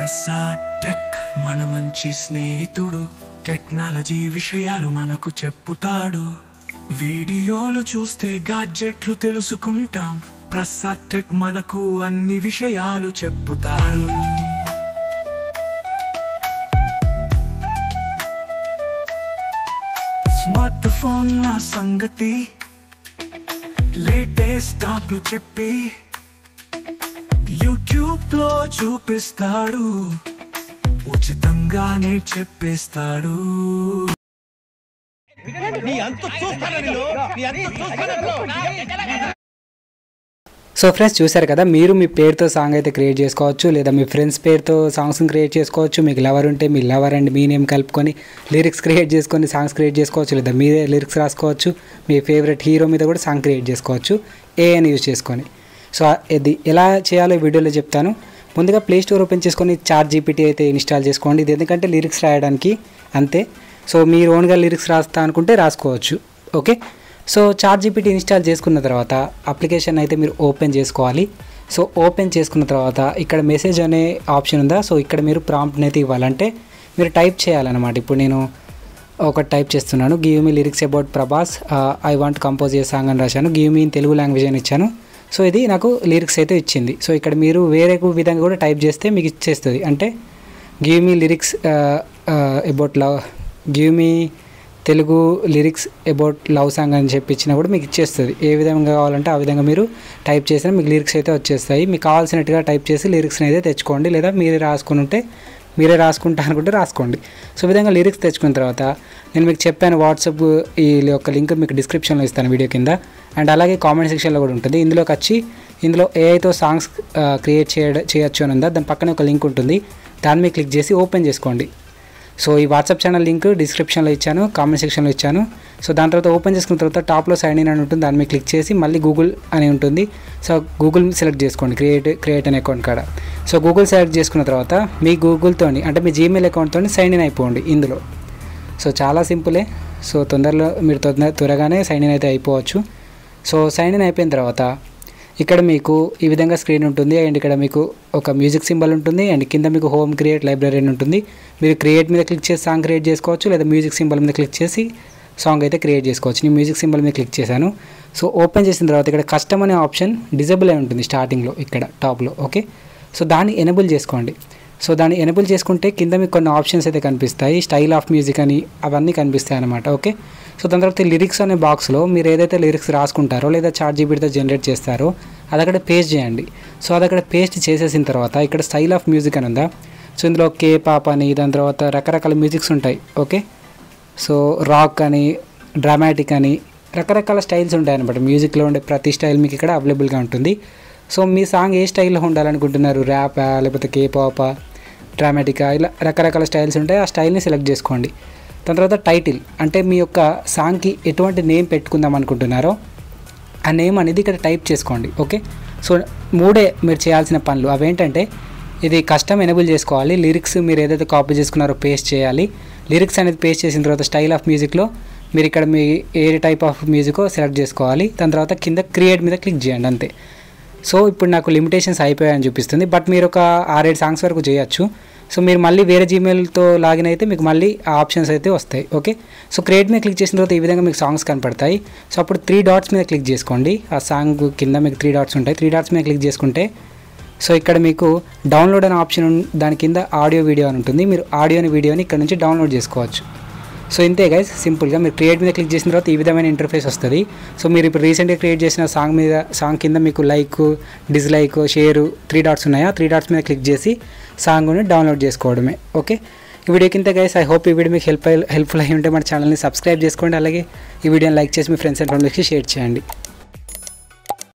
Prasad tech మన మంచి స్నేహితుడు, టెక్నాలజీ విషయాలు మనకు చెప్పుతాడు. వీడియోలు చూస్తే గాడ్జెట్లు తెలుసుకుంటాం. ప్రసాద్ టెక్ మనకు అన్ని విషయాలు చెప్పుతాడు. స్మార్ట్ ఫోన్ నా సంగతి, లేటెస్ట్ టాప్లు చెప్పి యూట్యూబ్ లో చూపిస్తాడు, ఉచితంగానే చెప్పేస్తాడు. సో ఫ్రెండ్స్ చూసారు కదా, మీరు మీ పేరుతో సాంగ్ అయితే క్రియేట్ చేసుకోవచ్చు, లేదా మీ ఫ్రెండ్స్ పేరుతో సాంగ్స్ని క్రియేట్ చేసుకోవచ్చు. మీకు లవర్ ఉంటే మీ లవర్ అండ్ మీ నేమ్ కలుపుకొని లిరిక్స్ క్రియేట్ చేసుకొని సాంగ్స్ క్రియేట్ చేసుకోవచ్చు, లేదా మీరే లిరిక్స్ రాసుకోవచ్చు. మీ ఫేవరెట్ హీరో మీద కూడా సాంగ్ క్రియేట్ చేసుకోవచ్చు ఏఐని యూజ్ చేసుకొని. సో ఇది ఎలా చేయాలో వీడియోలో చెప్తాను. ముందుగా ప్లే స్టోర్ ఓపెన్ చేసుకొని చాట్ జీపీటీ అయితే ఇన్స్టాల్ చేసుకోండి. ఇది ఎందుకంటే లిరిక్స్ రాయడానికి అంతే. సో మీరు ఓన్గా లిరిక్స్ రాస్తా అనుకుంటే రాసుకోవచ్చు. Okay, so ChatGPT install చేసుకున్న తర్వాత అప్లికేషన్ అయితే మీరు ఓపెన్ చేసుకోవాలి. సో ఓపెన్ చేసుకున్న తర్వాత ఇక్కడ మెసేజ్ అనే ఆప్షన్ ఉందా, సో ఇక్కడ మీరు ప్రాంప్ట్ని అయితే ఇవ్వాలంటే మీరు టైప్ చేయాలన్నమాట. ఇప్పుడు నేను ఒకటి టైప్ చేస్తున్నాను, give me lyrics about Prabhas, I want compose A song అని రాశాను. Give me in Telugu language అని ఇచ్చాను. సో ఇది నాకు లిరిక్స్ అయితే ఇచ్చింది. సో ఇక్కడ మీరు వేరే విధంగా కూడా టైప్ చేస్తే మీకు ఇచ్చేస్తుంది. అంటే give me lyrics about love, give me Telugu lyrics about love song అని చెప్పి ఇచ్చినా కూడా మీకు ఇచ్చేస్తుంది. ఏ విధంగా కావాలంటే ఆ విధంగా మీరు టైప్ చేసినా మీకు లిరిక్స్ అయితే వచ్చేస్తాయి. మీకు కావాల్సినట్టుగా టైప్ చేసి లిరిక్స్ని అయితే తెచ్చుకోండి, లేదా మీరే రాసుకుంటా అనుకుంటే రాసుకోండి. సో విధంగా లిరిక్స్ తెచ్చుకున్న తర్వాత నేను మీకు చెప్పాను, వాట్సాప్ ఈ యొక్క లింక్ మీకు డిస్క్రిప్షన్లో ఇస్తాను వీడియో కింద, అండ్ అలాగే కామెంట్ సెక్షన్లో కూడా ఉంటుంది. ఇందులో ఏఐతో సాంగ్స్ క్రియేట్ చేయొచ్చు అని ఉందా, దాని పక్కనే ఒక లింక్ ఉంటుంది, దాన్ని మీరు క్లిక్ చేసి ఓపెన్ చేసుకోండి. సో ఈ వాట్సాప్ ఛానల్ లింక్ డిస్క్రిప్షన్లో ఇచ్చాను, కామెంట్ సెక్షన్లో ఇచ్చాను. సో దాని తర్వాత ఓపెన్ చేసుకున్న తర్వాత టాప్లో సైన్ ఇన్ అని ఉంటుంది, దాన్ని మీరు క్లిక్ చేసి మళ్ళీ గూగుల్ అని ఉంటుంది. సో గూగుల్ సెలెక్ట్ చేసుకోండి, క్రియేట్ అనే అకౌంట్ కాడ. సో గూగుల్ సెలెక్ట్ చేసుకున్న తర్వాత మీ గూగుల్తో అంటే మీ జీమెయిల్ అకౌంట్తో సైన్ ఇన్ అయిపోండి ఇందులో. సో చాలా సింపులే. సో మీరు త్వరగానే సైన్ ఇన్ అయితే అయిపోవచ్చు. సో సైన్ ఇన్ అయిపోయిన తర్వాత ఇక్కడ మీకు ఈ విధంగా స్క్రీన్ ఉంటుంది, అండ్ ఇక్కడ మీకు ఒక మ్యూజిక్ సింబల్ ఉంటుంది, అండ్ కింద మీకు హోమ్ క్రియేట్ లైబ్రరీ అని ఉంటుంది. మీరు క్రియేట్ మీద క్లిక్ చేసి సాంగ్ క్రియేట్ చేసుకోవచ్చు, లేదా మ్యూజిక్ సింబల్ మీద క్లిక్ చేసి సాంగ్ అయితే క్రియేట్ చేసుకోవచ్చు. నేను మ్యూజిక్ సింబల్ మీద క్లిక్ చేశాను. సో ఓపెన్ చేసిన తర్వాత ఇక్కడ కస్టమ్ అనే ఆప్షన్ డిజేబుల్ అయి ఉంటుంది స్టార్టింగ్లో ఇక్కడ టాప్లో. ఓకే, సో దాన్ని ఎనేబుల్ చేసుకోండి. సో దాన్ని ఎనేబుల్ చేసుకుంటే కింద మీకు కొన్ని ఆప్షన్స్ అయితే కనిపిస్తాయి, స్టైల్ ఆఫ్ మ్యూజిక్ అని అవన్నీ కనిపిస్తాయి అన్నమాట. ఓకే, సో దాని తర్వాత లిరిక్స్ అనే బాక్స్లో మీరు ఏదైతే లిరిక్స్ రాసుకుంటారో లేదా చాట్ జీపీటీతో జనరేట్ చేస్తారో అది అక్కడ పేస్ట్ చేయండి. సో అది అక్కడ పేస్ట్ చేసేసిన తర్వాత ఇక్కడ స్టైల్ ఆఫ్ మ్యూజిక్ అని ఉందా, సో ఇందులో కే పాప్ అని, దాని తర్వాత రకరకాల మ్యూజిక్స్ ఉంటాయి. ఓకే, సో రాక్ అని, డ్రామాటిక్ అని రకరకాల స్టైల్స్ ఉంటాయి అన్నమాట. మ్యూజిక్లో ఉండే ప్రతి స్టైల్ మీకు ఇక్కడ అవైలబుల్గా ఉంటుంది. సో మీ సాంగ్ ఏ స్టైల్లో ఉండాలనుకుంటున్నారు, ర్యాపా లేకపోతే కే పాపా, డ్రామాటికా, ఇలా రకరకాల స్టైల్స్ ఉంటాయి. ఆ స్టైల్ని సెలెక్ట్ చేసుకోండి. దాని తర్వాత టైటిల్, అంటే మీ యొక్క సాంగ్కి ఎటువంటి నేమ్ పెట్టుకుందాం అనుకుంటున్నారో ఆ నేమ్ అనేది ఇక్కడ టైప్ చేసుకోండి. ఓకే, సో మూడే మీరు చేయాల్సిన పనులు. అవేంటంటే ఇది కస్టమ్ ఎనేబుల్ చేసుకోవాలి, లిరిక్స్ మీరు ఏదైతే కాపీ చేసుకున్నారో పేస్ట్ చేయాలి. లిరిక్స్ అనేది పేస్ట్ చేసిన తర్వాత స్టైల్ ఆఫ్ మ్యూజిక్లో మీరు ఇక్కడ మీ ఏ టైప్ ఆఫ్ మ్యూజికో సెలెక్ట్ చేసుకోవాలి. దాని తర్వాత కింద క్రియేట్ మీద క్లిక్ చేయండి అంతే. సో ఇప్పుడు నాకు లిమిటేషన్స్ అయిపోయాయని చూపిస్తుంది, బట్ మీరు ఒక 6-7 సాంగ్స్ వరకు చేయొచ్చు. సో మీరు మళ్ళీ వేరే జీమెయిల్తో లాగిన్ అయితే మీకు మళ్ళీ ఆ ఆప్షన్స్ అయితే వస్తాయి. ఓకే, సో క్రియేట్ మీద క్లిక్ చేసిన తర్వాత ఈ విధంగా మీకు సాంగ్స్ కనపడతాయి. సో అప్పుడు 3 డాట్స్ మీద క్లిక్ చేసుకోండి. ఆ సాంగ్ కింద మీకు 3 డాట్స్ ఉంటాయి. 3 డాట్స్ మీద క్లిక్ చేసుకుంటే సో ఇక్కడ మీకు డౌన్లోడ్ అనే ఆప్షన్, దాని కింద ఆడియో వీడియో అని ఉంటుంది. మీరు ఆడియోని వీడియోని ఇక్కడ నుంచి డౌన్లోడ్ చేసుకోవచ్చు. సో ఇంతే గైస్, సింపుల్గా మీరు క్రియేట్ మీద క్లిక్ చేసిన తర్వాత ఈ విధమైన ఇంటర్ఫేస్ వస్తుంది. సో మీరు ఇప్పుడు రీసెంట్గా క్రియేట్ చేసిన సాంగ్ కింద మీకు లైక్, డిస్లైక్, షేరు 3 డాట్స్ ఉన్నాయా, 3 డాట్స్ మీద క్లిక్ చేసి సాంగ్ని డౌన్లోడ్ చేసుకోవడమే. ఓకే, ఈ వీడియో కింద గైస్ ఐ హోప్ ఈ వీడియో మీకు హెల్ప్ఫుల్ అయి ఉంటే మన ఛానల్ని సబ్స్క్రైబ్ చేసుకోండి. అలాగే ఈ వీడియోని లైక్ చేసి మీ ఫ్రెండ్స్ అండ్ ఫ్యామిలీకి షేర్ చేయండి.